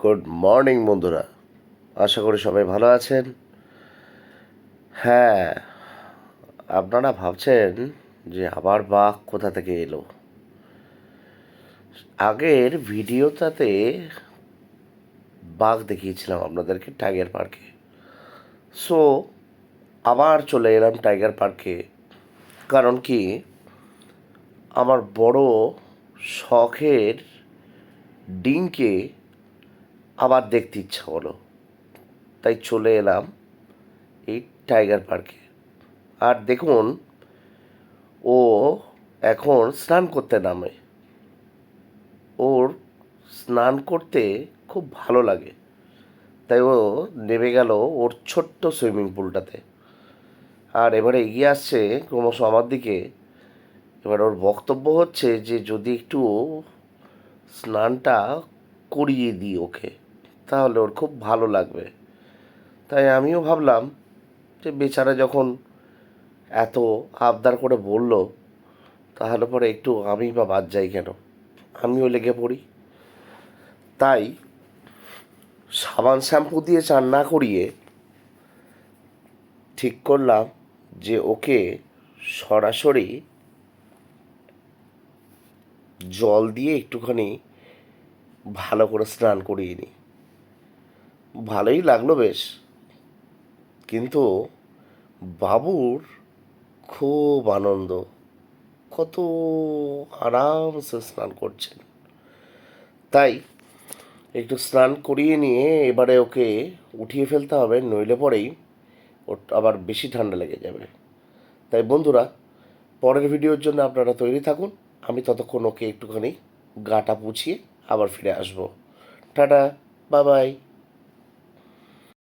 Good morning বন্ধুরা, আশা করি সবাই ভালো আছেন। হ্যাঁ, আপনারা ভাবছেন যে আবার বাঘ কোথা থেকে এলো। আগের ভিডিওটাতে বাঘ দেখিয়েছিলাম আপনাদেরকে টাইগার পার্কে। সো আবার চলে এলাম টাইগার পার্কে। কারণ কি, আমার বড় শখের ডিমকে আবার দেখতে ইচ্ছা হলো, তাই চলে এলাম এই টাইগার পার্কে। আর দেখুন, ও এখন স্নান করতে নামে। ওর স্নান করতে খুব ভালো লাগে, তাই ও নেমে গেল ওর ছোট্ট সুইমিং পুলটাতে। আর এবারে এগিয়ে আসছে ক্রমশ আমার দিকে। এবার ওর বক্তব্য হচ্ছে যে যদি একটু স্নানটা করিয়ে দিই ওকে, তাহলে ওর খুব ভালো লাগবে। তাই আমিও ভাবলাম যে বেচারা যখন এত আবদার করে বলল, তাহলে পরে একটু আমি বা বাদ যাই কেন, আমিও লেগে পড়ি। তাই সাবান শ্যাম্পু দিয়ে চান না করিয়ে ঠিক করলাম যে ওকে সরাসরি জল দিয়ে একটুখানি ভালো করে স্নান করিয়ে নিই। ভালোই লাগলো বেশ, কিন্তু বাবুর খুব আনন্দ, কত আরামসে স্নান করছেন। তাই একটু স্নান করিয়ে নিয়ে এবারে ওকে উঠিয়ে ফেলতে হবে, নইলে পরেই ওর আবার বেশি ঠান্ডা লেগে যাবে। তাই বন্ধুরা, পরের ভিডিওর জন্য আপনারা তৈরি থাকুন। আমি ততক্ষণ ওকে একটুখানি গাটা পুছিয়ে আবার ফিরে আসবো। Tata, bye bye.